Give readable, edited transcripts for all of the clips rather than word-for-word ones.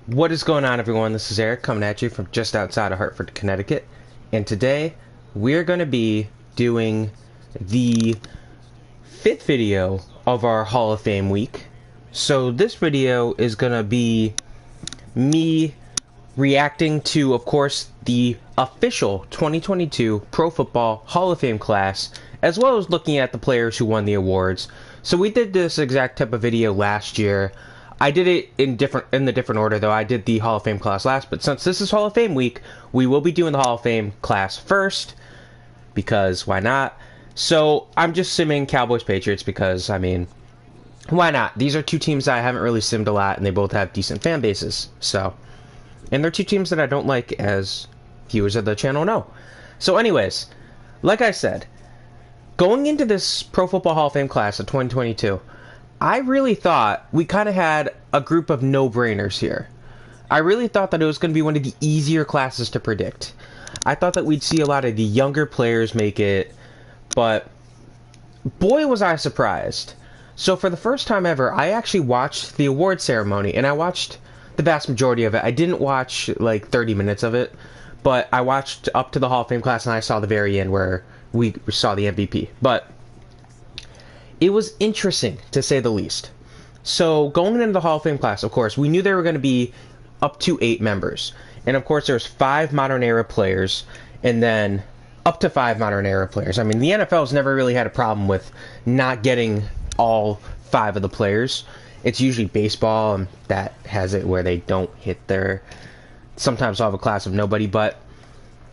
What is going on, everyone? This is Eric coming at you from just outside of Hartford, Connecticut. And today, we're going to be doing the fifth video of our Hall of Fame week. So this video is going to be me reacting to, of course, the official 2022 Pro Football Hall of Fame class, as well as looking at the players who won the awards. So we did this exact type of video last year. I did it in the different order, though. I did the Hall of Fame class last, but since this is Hall of Fame week, we will be doing the Hall of Fame class first, because why not? So I'm just simming Cowboys Patriots because, I mean, why not? These are two teams that I haven't really simmed a lot, and they both have decent fan bases. So, and they're two teams that I don't like, as viewers of the channel know. So anyways, like I said, going into this Pro Football Hall of Fame class of 2022, I really thought we kind of had a group of no-brainers here. I really thought that it was going to be one of the easier classes to predict. I thought that we'd see a lot of the younger players make it, but boy was I surprised. So for the first time ever, I actually watched the award ceremony, and I watched the vast majority of it. I didn't watch like 30 minutes of it, but I watched up to the Hall of Fame class, and I saw the very end where we saw the MVP. But it was interesting, to say the least. So, going into the Hall of Fame class, of course, we knew there were going to be up to 8 members. And, of course, there's 5 modern-era players, and then up to 5 modern-era players. I mean, the NFL's never really had a problem with not getting all 5 of the players. It's usually baseball that has it where they don't hit their... Sometimes they'll have a class of nobody, but...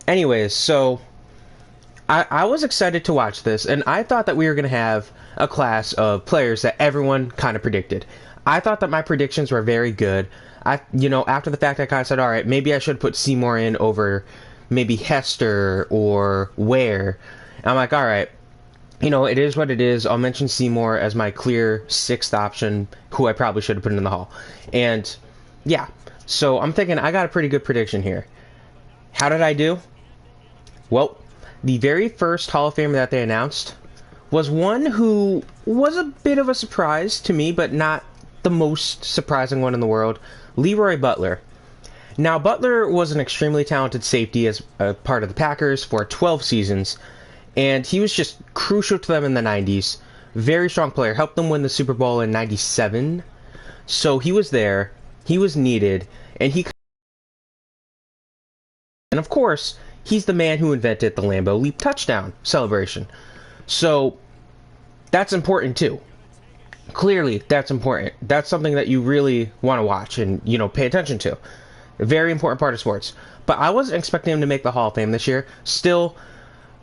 Anyways, so... I was excited to watch this, and I thought that we were going to have a class of players that everyone kind of predicted. I thought that my predictions were very good. After the fact, I kind of said, all right, maybe I should put Seymour in over maybe Hester or Ware. And I'm like, all right, it is what it is. I'll mention Seymour as my clear 6th option, who I probably should have put in the Hall. And, yeah, so I'm thinking I got a pretty good prediction here. How did I do? Well, the very first Hall of Famer that they announced was one who was a bit of a surprise to me, but not the most surprising one in the world, LeRoy Butler. Now, Butler was an extremely talented safety as a part of the Packers for 12 seasons, and he was just crucial to them in the 90s. Very strong player, helped them win the Super Bowl in 97, so he was there, he was needed, and of course, he's the man who invented the Lambeau Leap touchdown celebration. So, that's important too. Clearly, that's important. That's something that you really want to watch and, pay attention to. A very important part of sports. But I wasn't expecting him to make the Hall of Fame this year. Still,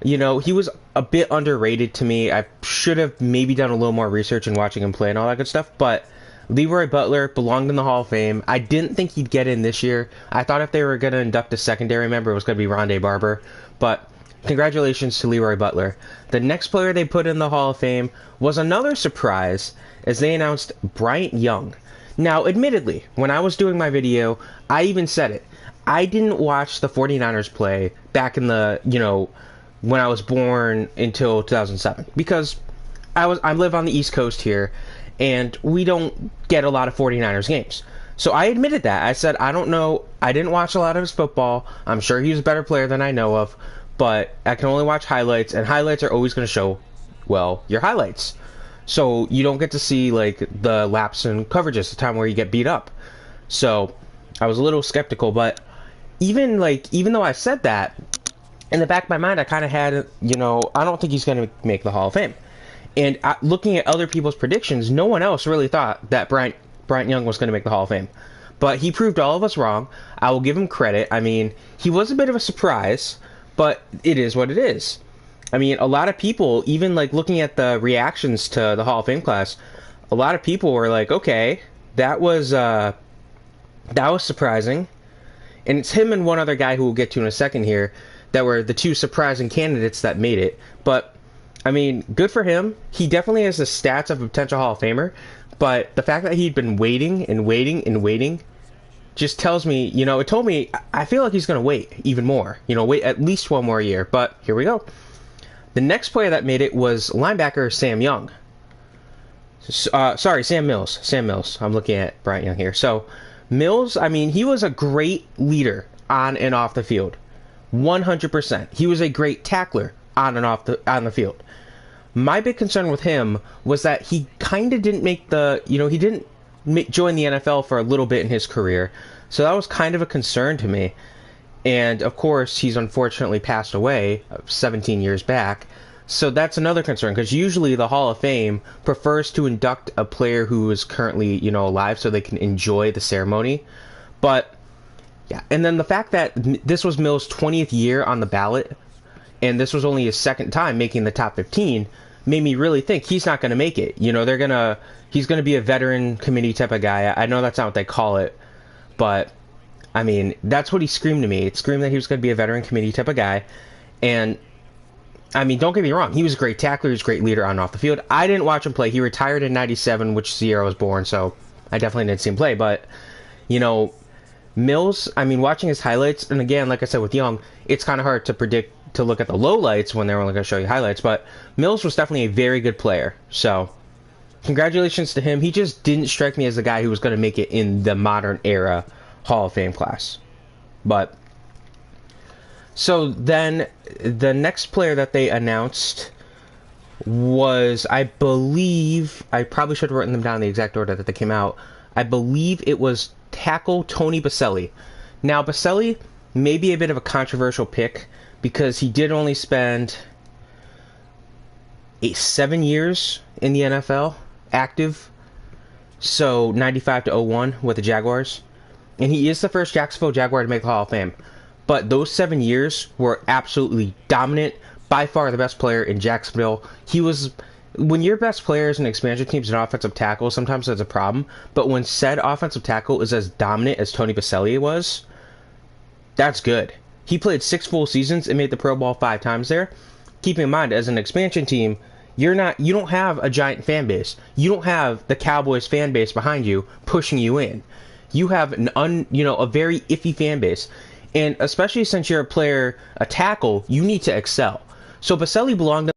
he was a bit underrated to me. I should have maybe done a little more research in watching him play and all that good stuff. But LeRoy Butler belonged in the Hall of Fame. I didn't think he'd get in this year. I thought if they were going to induct a secondary member, it was going to be Rondé Barber. But congratulations to LeRoy Butler. The next player they put in the Hall of Fame was another surprise, as they announced Bryant Young. Now, admittedly, when I was doing my video, I even said it. I didn't watch the 49ers play back in the, when I was born until 2007. Because I live on the East Coast here, and we don't get a lot of 49ers games. So I admitted that. I said, I don't know. I didn't watch a lot of his football. I'm sure he was a better player than I know of. But I can only watch highlights, and highlights are always going to show, well, your highlights. So you don't get to see, the laps and coverages, the time where you get beat up. So I was a little skeptical, but even though I said that, in the back of my mind, I kind of had, I don't think he's going to make the Hall of Fame. And looking at other people's predictions, no one else really thought that Bryant Young was going to make the Hall of Fame. But he proved all of us wrong. I will give him credit. I mean, he was a bit of a surprise, but it is what it is. I mean, a lot of people, even looking at the reactions to the Hall of Fame class, a lot of people were like, okay, that was surprising. And it's him and one other guy who we'll get to in a second here that were the 2 surprising candidates that made it. But I mean, good for him. He definitely has the stats of a potential Hall of Famer, but the fact that he'd been waiting and waiting and waiting just tells me, it told me, I feel like he's going to wait even more. Wait at least one more year, but here we go. The next player that made it was linebacker Sam Young. Sam Mills. I'm looking at Bryant Young here. So, Mills, I mean, he was a great leader on and off the field. 100%. He was a great tackler on and off on the field. My big concern with him was that he kind of didn't make he didn't join the NFL for a little bit in his career. So that was kind of a concern to me. And of course, he's unfortunately passed away 17 years back. So that's another concern, because usually the Hall of Fame prefers to induct a player who is currently, alive so they can enjoy the ceremony. But yeah, and then the fact that this was Mills' 20th year on the ballot, and this was only his second time making the top 15, made me really think he's not going to make it. He's going to be a veteran committee type of guy. I know that's not what they call it, but I mean, that's what he screamed to me. It screamed that he was going to be a veteran committee type of guy. And I mean, don't get me wrong, he was a great tackler, he was a great leader on and off the field. I didn't watch him play. He retired in 97, which is the year I was born, so I definitely didn't see him play. But, Mills, I mean, watching his highlights, and again, like I said with Young, it's kind of hard to predict, to look at the lowlights when they're only going to show you highlights, but Mills was definitely a very good player. So, congratulations to him. He just didn't strike me as the guy who was going to make it in the modern era Hall of Fame class. But, so then, the next player that they announced was, I believe, I probably should have written them down in the exact order that they came out. I believe it was tackle Tony Boselli. Now, Boselli may be a bit of a controversial pick, because he did only spend 7 years in the NFL, active, so 95 to 01 with the Jaguars. And he is the first Jacksonville Jaguar to make the Hall of Fame. But those 7 years were absolutely dominant, by far the best player in Jacksonville. He was, when your best players in expansion teams and offensive tackle, sometimes that's a problem. But when said offensive tackle is as dominant as Tony Boselli was, that's good. He played 6 full seasons and made the Pro Bowl 5 times there. Keeping in mind, as an expansion team, you don't have a giant fan base. You don't have the Cowboys fan base behind you pushing you in. You have a very iffy fan base. And especially since you're a tackle, you need to excel. So Boselli belonged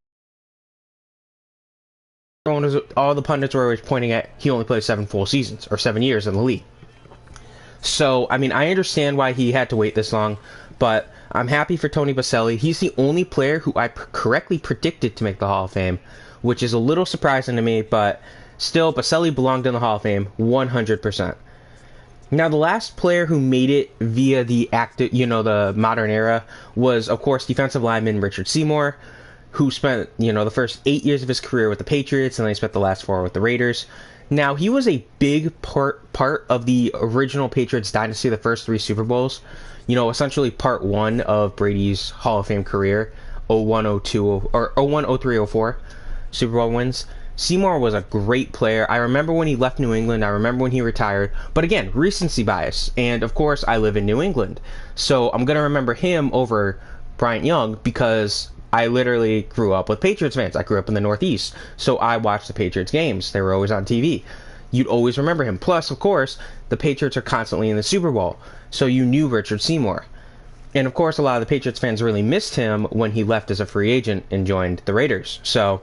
to all the pundits were always pointing at he only played 7 full seasons, or 7 years in the league. So, I mean, I understand why he had to wait this long, but I'm happy for Tony Boselli. He's the only player who I correctly predicted to make the Hall of Fame, which is a little surprising to me, but still, Boselli belonged in the Hall of Fame 100%. Now, the last player who made it via the the modern era was, of course, defensive lineman Richard Seymour, who spent, the first 8 years of his career with the Patriots, and then he spent the last 4 with the Raiders. Now, he was a big part of the original Patriots dynasty, the first 3 Super Bowls. Essentially part 1 of Brady's Hall of Fame career, 01, 02, or 01, 03, 04 Super Bowl wins. Seymour was a great player. I remember when he left New England. I remember when he retired. But again, recency bias. And of course, I live in New England. So I'm going to remember him over Bryant Young because I literally grew up with Patriots fans. I grew up in the Northeast. So I watched the Patriots games. They were always on TV. You'd always remember him. Plus, of course, the Patriots are constantly in the Super Bowl. So you knew Richard Seymour. And of course, a lot of the Patriots fans really missed him when he left as a free agent and joined the Raiders. So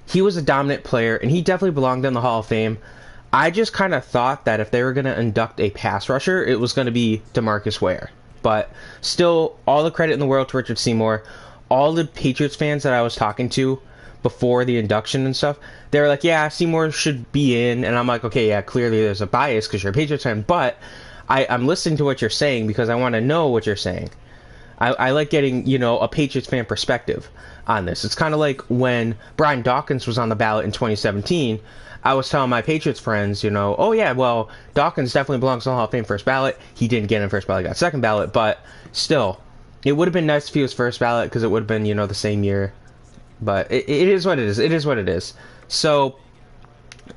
he was a dominant player, and he definitely belonged in the Hall of Fame. I just kind of thought that if they were going to induct a pass rusher, it was going to be DeMarcus Ware. But still, all the credit in the world to Richard Seymour. All the Patriots fans that I was talking to before the induction and stuff, they were like, yeah, Seymour should be in. And I'm like, okay, yeah, clearly there's a bias because you're a Patriots fan. But I'm listening to what you're saying because I want to know what you're saying. I like getting, a Patriots fan perspective on this. It's kind of like when Brian Dawkins was on the ballot in 2017. I was telling my Patriots friends, oh yeah, well, Dawkins definitely belongs on the Hall of Fame first ballot. He didn't get in first ballot, he got second ballot, but still, it would have been nice if he was first ballot because it would have been, the same year. But it is what it is. It is what it is. So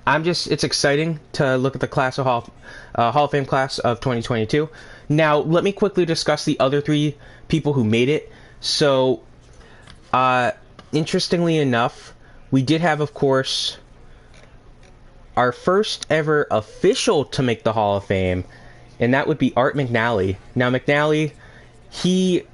it's exciting to look at the class of Hall of Fame class of 2022. Now, let me quickly discuss the other 3 people who made it. So, interestingly enough, we did have, of course, our first ever official to make the Hall of Fame, and that would be Art McNally. Now, McNally, he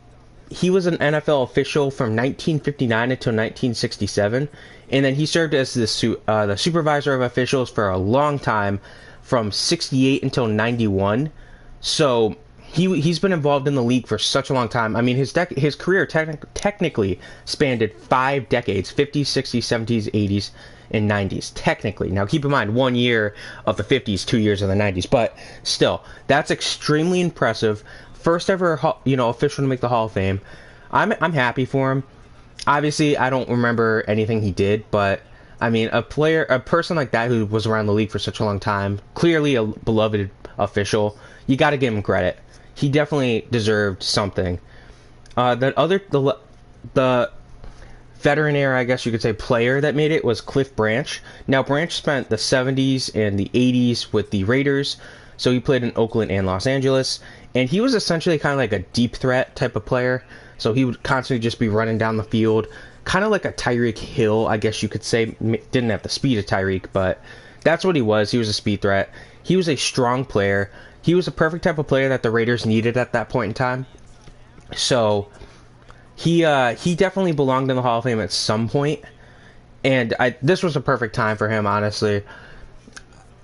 was an NFL official from 1959 until 1967, and then he served as the supervisor of officials for a long time, from 68 until 91. So he's been involved in the league for such a long time. I mean, his career technically spanned 5 decades: 50s, 60s, 70s, 80s, and 90s. Technically, now keep in mind 1 year of the 50s, 2 years of the 90s, but still, that's extremely impressive. First ever, official to make the Hall of Fame. I'm happy for him. Obviously, I don't remember anything he did, but I mean, a person like that who was around the league for such a long time, clearly a beloved official, you got to give him credit. He definitely deserved something. The veteran era, I guess you could say, player that made it was Cliff Branch. Now, Branch spent the 70s and the 80s with the Raiders, so he played in Oakland and Los Angeles, and he was essentially kind of like a deep threat type of player. So he would constantly just be running down the field, kind of like a Tyreek Hill, I guess you could say. Didn't have the speed of Tyreek, but that's what he was. He was a speed threat. He was a strong player. He was a perfect type of player that the Raiders needed at that point in time. So he definitely belonged in the Hall of Fame at some point, and this was a perfect time for him, honestly.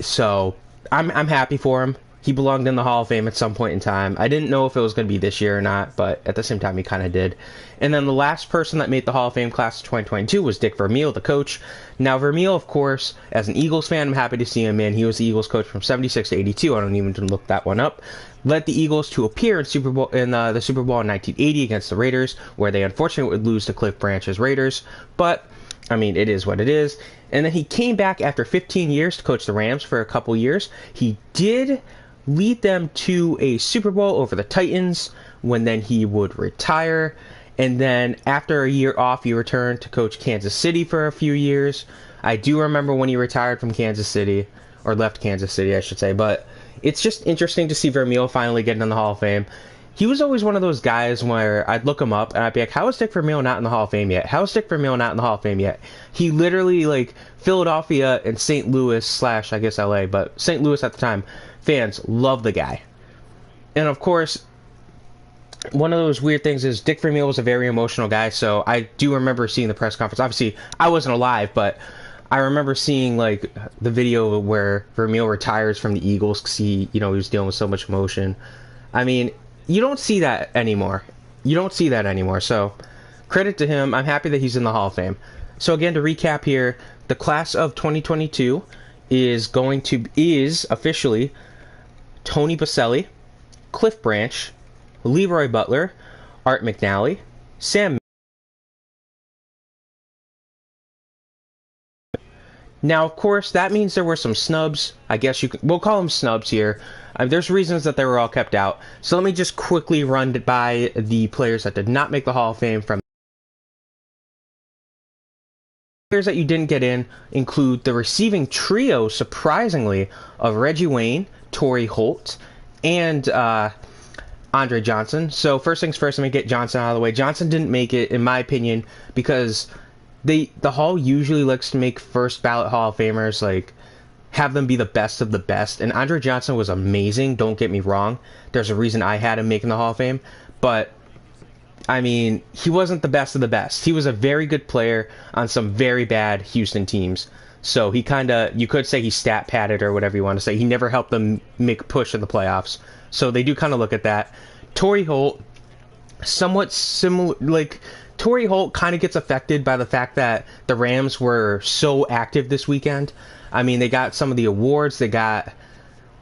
So I'm happy for him. He belonged in the Hall of Fame at some point in time. I didn't know if it was going to be this year or not, but at the same time, he kind of did. And then the last person that made the Hall of Fame class of 2022 was Dick Vermeil, the coach. Now, Vermeil, of course, as an Eagles fan, I'm happy to see him in. He was the Eagles coach from 76 to 82. I don't even look that one up. Led the Eagles to appear in the Super Bowl in 1980 against the Raiders, where they unfortunately would lose to Cliff Branch's Raiders. But I mean, it is what it is. And then he came back after 15 years to coach the Rams for a couple years. He did lead them to a Super Bowl over the Titans, when then he would retire. And then after a year off, he returned to coach Kansas City for a few years. I do remember when he retired from Kansas City, or left Kansas City, I should say. But it's just interesting to see Vermeil finally getting in the Hall of Fame. He was always one of those guys where I'd look him up and I'd be like, how is Dick Vermeil not in the Hall of Fame yet? How is Dick Vermeil not in the Hall of Fame yet? He literally, like, Philadelphia and St. Louis / I guess LA, but St. Louis at the time, fans love the guy. And of course, one of those weird things is Dick Vermeil was a very emotional guy, so I do remember seeing the press conference. Obviously, I wasn't alive, but I remember seeing, like, the video where Vermeil retires from the Eagles because he was dealing with so much emotion. I mean, you don't see that anymore. So credit to him. I'm happy that he's in the Hall of Fame. So again, to recap here, the class of 2022 is officially Tony Boselli, Cliff Branch, LeRoy Butler, Art McNally, Sam. Now, of course, that means there were some snubs. I guess we'll call them snubs here. There's reasons that they were all kept out. So let me just quickly run by the players that did not make the Hall of Fame. From players that you didn't get in include the receiving trio, surprisingly, of Reggie Wayne, Torrey Holt, and Andre Johnson. So first things first, let me get Johnson out of the way. Johnson didn't make it, in my opinion, because the Hall usually likes to make first ballot Hall of Famers, like, have them be the best of the best. And Andre Johnson was amazing, don't get me wrong. There's a reason I had him making the Hall of Fame. But, I mean, he wasn't the best of the best. He was a very good player on some very bad Houston teams. So he you could say he stat padded or whatever you want to say. He never helped them make a push in the playoffs. So they do kind of look at that. Torrey Holt, somewhat similar, like, Torrey Holt kind of gets affected by the fact that the Rams were so active this weekend. I mean, they got some of the awards. They're in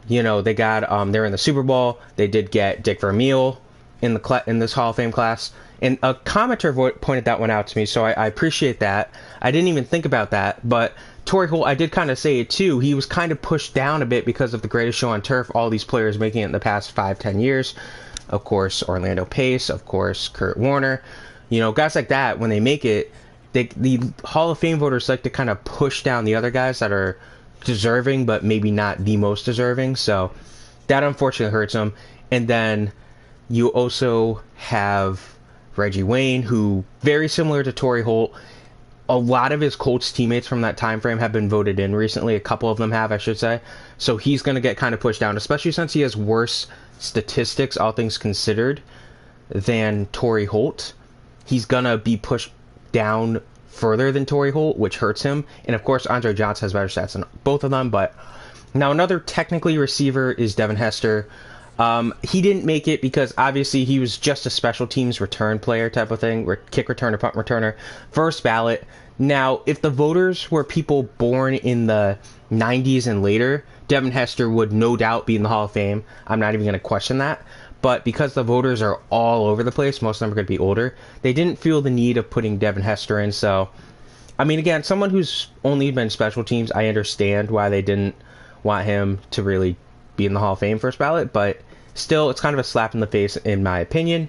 the Super Bowl. They did get Dick Vermeil in this Hall of Fame class. And a commenter pointed that one out to me, so I appreciate that. I didn't even think about that, but Torrey Holt, I did kind of say it too. He was kind of pushed down a bit because of the greatest show on turf, all these players making it in the past 5-10 years. Of course, Orlando Pace, of course, Kurt Warner. Guys like that, when they make it, the Hall of Fame voters like to kind of push down the other guys that are deserving, but maybe not the most deserving. So that unfortunately hurts them. And then you also have Reggie Wayne, who, very similar to Torrey Holt, a lot of his Colts teammates from that time frame have been voted in recently. A couple of them have, I should say. So he's going to get kind of pushed down, especially since he has worse statistics, all things considered, than Torrey Holt. He's going to be pushed down further than Torrey Holt, which hurts him. And of course, Andre Johnson has better stats than both of them, but Now, another technically receiver is Devin Hester. He didn't make it because obviously he was just a special teams return player type of thing, kick returner, punt returner, first ballot. Now, if the voters were people born in the 90s and later, Devin Hester would no doubt be in the Hall of Fame. I'm not even going to question that. But because the voters are all over the place, most of them are going to be older, they didn't feel the need of putting Devin Hester in. So, I mean, again, someone who's only been special teams, I understand why they didn't want him to really be in the Hall of Fame first ballot, but still, it's kind of a slap in the face in my opinion.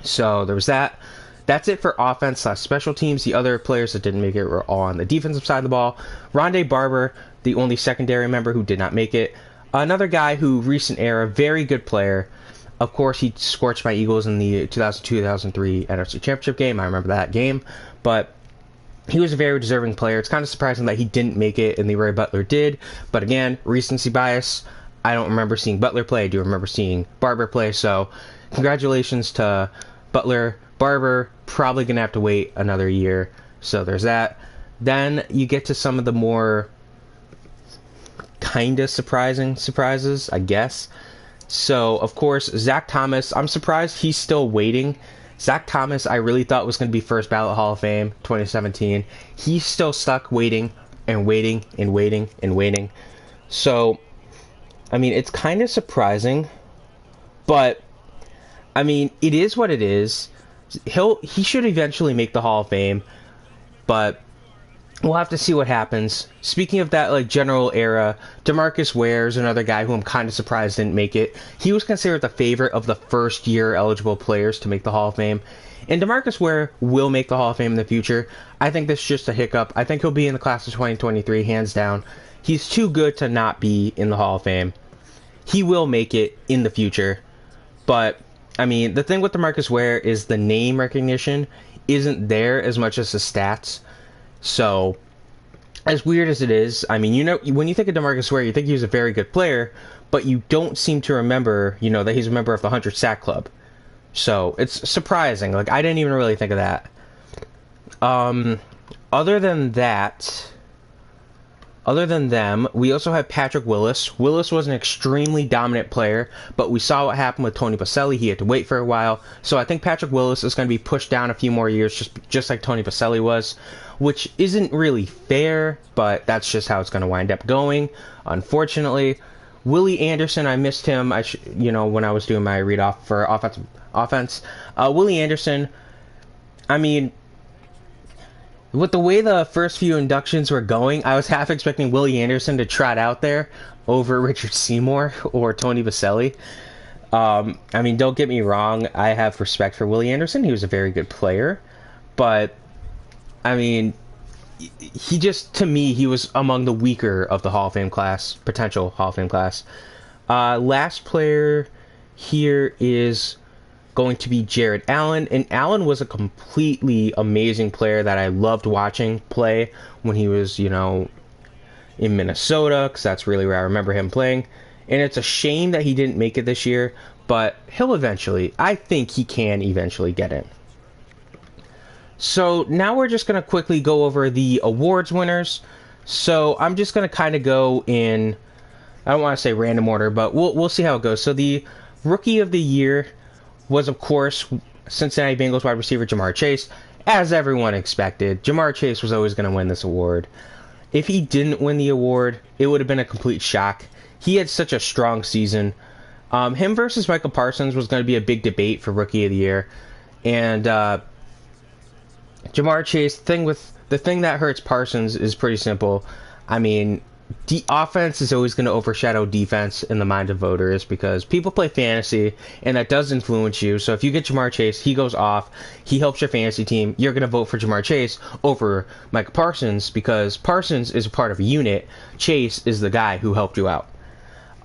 So there was that. That's it for offense / special teams. The other players that didn't make it were all on the defensive side of the ball. Rondé Barber, the only secondary member who did not make it. Another guy who, recent era, very good player. Of course, he scorched my Eagles in the 2002-2003 NFC Championship game. I remember that game. But he was a very deserving player. It's kind of surprising that he didn't make it and LeRoy Butler did. But again, recency bias. I don't remember seeing Butler play. I do remember seeing Barber play. So congratulations to Butler. Barber, probably going to have to wait another year. So there's that. Then you get to some of the more kind of surprising surprises, I guess. So, of course, Zach Thomas, I'm surprised he's still waiting. Zach Thomas, I really thought was going to be first ballot Hall of Fame 2017. He's still stuck waiting and waiting and waiting and waiting. So, I mean, it's kind of surprising, but I mean, it is what it is. He should eventually make the Hall of Fame, but we'll have to see what happens. Speaking of that, like, general era, DeMarcus Ware is another guy who I'm kind of surprised didn't make it. He was considered the favorite of the first-year eligible players to make the Hall of Fame. And DeMarcus Ware will make the Hall of Fame in the future. I think this is just a hiccup. I think he'll be in the class of 2023, hands down. He's too good to not be in the Hall of Fame. He will make it in the future. But, I mean, the thing with DeMarcus Ware is the name recognition isn't there as much as the stats. So, as weird as it is, I mean, you know, when you think of DeMarcus Ware, you think he was a very good player, but you don't seem to remember, you know, that he's a member of the 100 Sack Club. So, it's surprising. Like, I didn't even really think of that. Other than them, we also have Patrick Willis. Willis was an extremely dominant player, but we saw what happened with Tony Boselli. He had to wait for a while. So I think Patrick Willis is going to be pushed down a few more years, just like Tony Boselli was, which isn't really fair, but that's just how it's going to wind up going, unfortunately. Willie Anderson, I missed him, when I was doing my read-off for offense. Willie Anderson, I mean, with the way the first few inductions were going, I was half expecting Willie Anderson to trot out there over Richard Seymour or Tony Boselli. I mean, don't get me wrong, I have respect for Willie Anderson. He was a very good player. But, I mean, he just, to me, he was among the weaker of the Hall of Fame class, potential Hall of Fame class. Last player here is going to be Jared Allen, and Allen was a completely amazing player that I loved watching play when he was, in Minnesota, because that's really where I remember him playing. And it's a shame that he didn't make it this year, but I think he can eventually get in. So now we're just going to quickly go over the awards winners. So I'm just going to kind of go in, I don't want to say random order, but we'll see how it goes. So the Rookie of the Year was, of course, Cincinnati Bengals wide receiver Jamar Chase. As everyone expected, Jamar Chase was always going to win this award. If he didn't win the award, it would have been a complete shock. He had such a strong season. Him versus Michael Parsons was going to be a big debate for Rookie of the Year. And Jamar Chase, the thing that hurts Parsons is pretty simple. I mean, offense is always going to overshadow defense in the mind of voters because people play fantasy, and that does influence you. So if you get Jamar Chase, he goes off, he helps your fantasy team, you're going to vote for Jamar Chase over Michael Parsons because Parsons is a part of a unit. Chase is the guy who helped you out.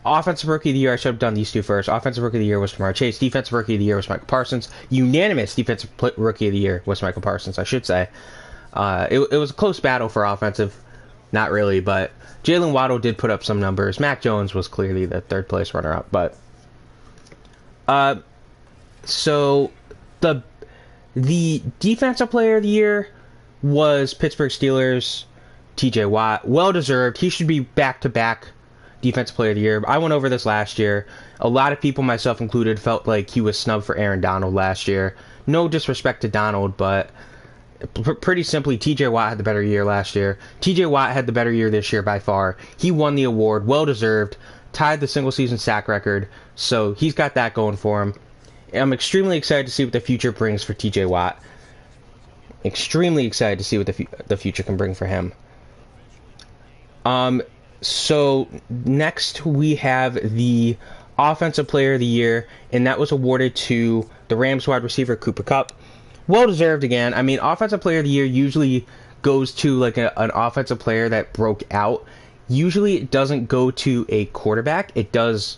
Offensive Rookie of the Year, I should have done these two first. Offensive Rookie of the Year was Jamar Chase. Defensive Rookie of the Year was Michael Parsons. Unanimous Defensive Rookie of the Year was Michael Parsons, I should say. It was a close battle for offensive. Not really, but Jalen Waddle did put up some numbers. Mac Jones was clearly the third place runner-up, but so the defensive player of the year was Pittsburgh Steelers TJ Watt. Well deserved. He should be back-to-back Defensive Player of the Year. I went over this last year. A lot of people, myself included, felt like he was snubbed for Aaron Donald last year. No disrespect to Donald, but pretty simply, TJ Watt had the better year last year. TJ Watt had the better year this year by far. He won the award, well deserved, tied the single season sack record, so he's got that going for him. I'm extremely excited to see what the future brings for TJ Watt. Extremely excited to see what the future can bring for him. So next we have the Offensive Player of the Year, and that was awarded to the Rams wide receiver Cooper Kupp. Well deserved again. I mean, Offensive Player of the Year usually goes to like an offensive player that broke out. Usually it doesn't go to a quarterback. It does,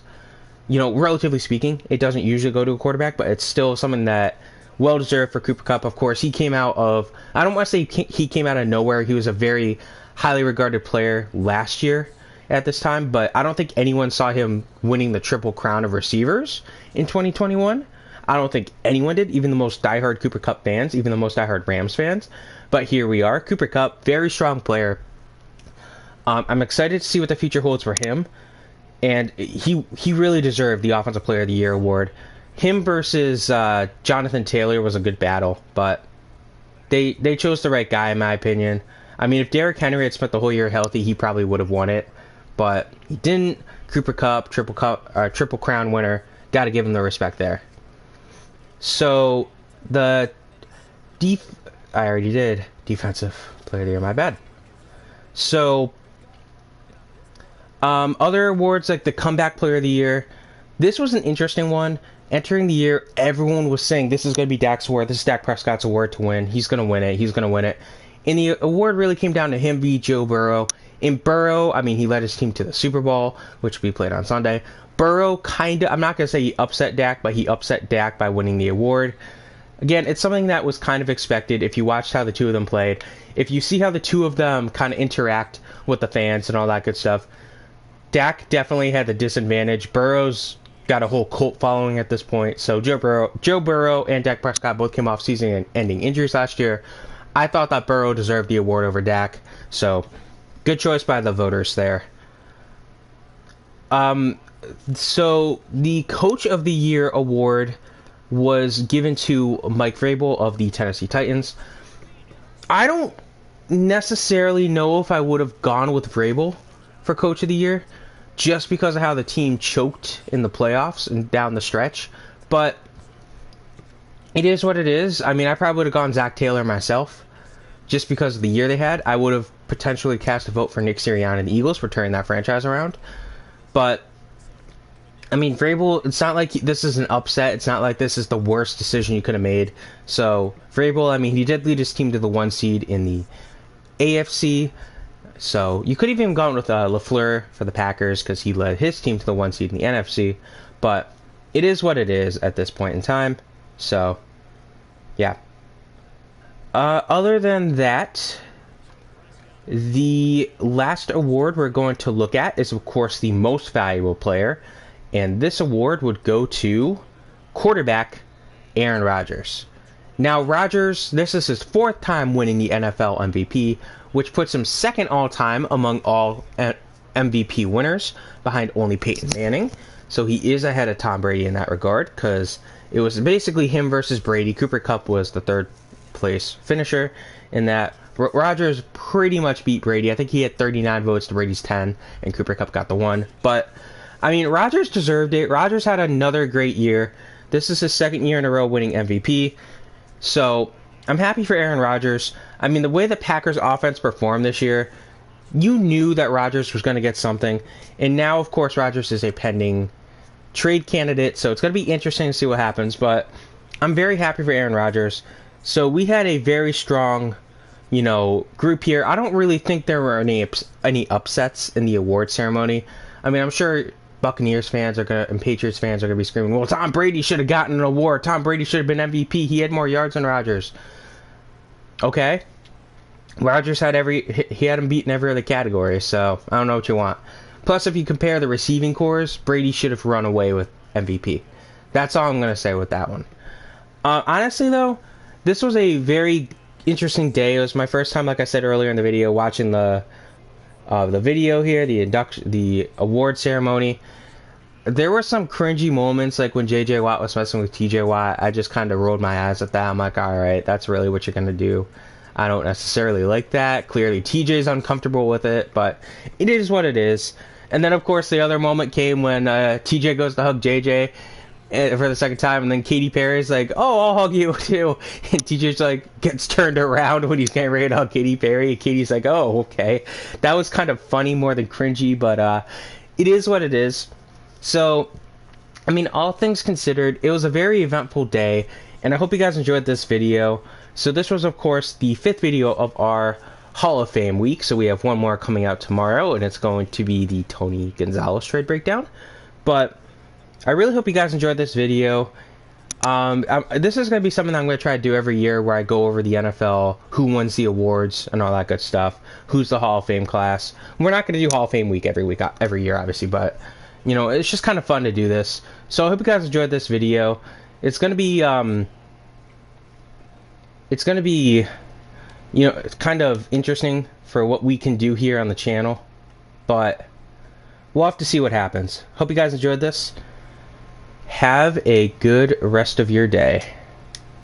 relatively speaking, it doesn't usually go to a quarterback, but it's still something that well deserved for Cooper Kupp. Of course, he came out of, I don't want to say he came out of nowhere. He was a very highly regarded player last year at this time, but I don't think anyone saw him winning the triple crown of receivers in 2021. I don't think anyone did, even the most diehard Cooper Kupp fans, even the most diehard Rams fans. But here we are. Cooper Kupp, very strong player. I'm excited to see what the future holds for him. And he really deserved the Offensive Player of the Year award. Him versus Jonathan Taylor was a good battle, but they chose the right guy, in my opinion. I mean, if Derrick Henry had spent the whole year healthy, he probably would have won it. But he didn't. Cooper Kupp, triple crown winner. Got to give him the respect there. So, I already did Defensive Player of the Year, my bad. So, other awards like the Comeback Player of the Year, this was an interesting one. Entering the year, everyone was saying this is going to be Dak's award, this is Dak Prescott's award to win. He's going to win it, he's going to win it. And the award really came down to him v. Joe Burrow. In Burrow, I mean, he led his team to the Super Bowl, which we played on Sunday. Burrow I'm not going to say he upset Dak, but he upset Dak by winning the award. Again, it's something that was kind of expected if you watched how the two of them played. If you see how the two of them kind of interact with the fans and all that good stuff, Dak definitely had the disadvantage. Burrow's got a whole cult following at this point. So Joe Burrow and Dak Prescott both came off season-ending injuries last year. I thought that Burrow deserved the award over Dak. So, good choice by the voters there. So, the Coach of the Year award was given to Mike Vrabel of the Tennessee Titans. I don't necessarily know if I would have gone with Vrabel for Coach of the Year, just because of how the team choked in the playoffs and down the stretch. But it is what it is. I mean, I probably would have gone Zach Taylor myself, just because of the year they had. I would have potentially cast a vote for Nick Sirianni and the Eagles for turning that franchise around. But, I mean, Vrabel, it's not like this is an upset. It's not like this is the worst decision you could have made. So, Vrabel, I mean, he did lead his team to the 1 seed in the AFC. So, you could even gone with LaFleur for the Packers, because he led his team to the 1 seed in the NFC. But, it is what it is at this point in time. So, yeah. Other than that, the last award we're going to look at is, of course, the most valuable player. And this award would go to quarterback Aaron Rodgers. Now, Rodgers, this is his 4th time winning the NFL MVP, which puts him second all-time among all MVP winners, behind only Peyton Manning. So he is ahead of Tom Brady in that regard, because it was basically him versus Brady. Cooper Kupp was the 3rd place finisher in that. Rodgers pretty much beat Brady. I think he had 39 votes to Brady's 10, and Cooper Kupp got the 1. But, I mean, Rodgers deserved it. Rodgers had another great year. This is his 2nd year in a row winning MVP. So, I'm happy for Aaron Rodgers. I mean, the way the Packers offense performed this year, you knew that Rodgers was going to get something. And now, of course, Rodgers is a pending trade candidate, so it's going to be interesting to see what happens. But I'm very happy for Aaron Rodgers. So we had a very strong, group here. I don't really think there were any upsets in the award ceremony. I mean, I'm sure Buccaneers fans and Patriots fans are going to be screaming, well, Tom Brady should have gotten an award. Tom Brady should have been MVP. He had more yards than Rodgers. Okay. Rodgers had him beat in every other category, so I don't know what you want. Plus, if you compare the receiving cores, Brady should have run away with MVP. That's all I'm going to say with that one. Honestly, though, this was a very interesting day. It was my first time, like I said earlier in the video, watching the the video here, the award ceremony. There were some cringy moments, like when JJ Watt was messing with TJ Watt. I just kind of rolled my eyes at that. I'm like, all right, that's really what you're gonna do. I don't necessarily like that. Clearly, TJ's uncomfortable with it, but it is what it is. And then, of course, the other moment came when TJ goes to hug JJ for the second time, and then Katy Perry's like, "Oh, I'll hug you too." And TJ's like gets turned around when he's getting ready to hug Katy Perry. And Katie's like, "Oh, okay." That was kind of funny more than cringy, but it is what it is. So, I mean, all things considered, it was a very eventful day, and I hope you guys enjoyed this video. So this was, of course, the 5th video of our Hall of Fame week. So we have one more coming out tomorrow, and it's going to be the Tony Gonzalez trade breakdown. But I really hope you guys enjoyed this video. This is going to be something I'm going to try to do every year, where I go over the NFL, who wins the awards, and all that good stuff. Who's the Hall of Fame class. We're not going to do Hall of Fame week every year, obviously, but you know, it's just kind of fun to do this. So I hope you guys enjoyed this video. It's going to be, you know, it's kind of interesting for what we can do here on the channel, but we'll have to see what happens. Hope you guys enjoyed this. Have a good rest of your day.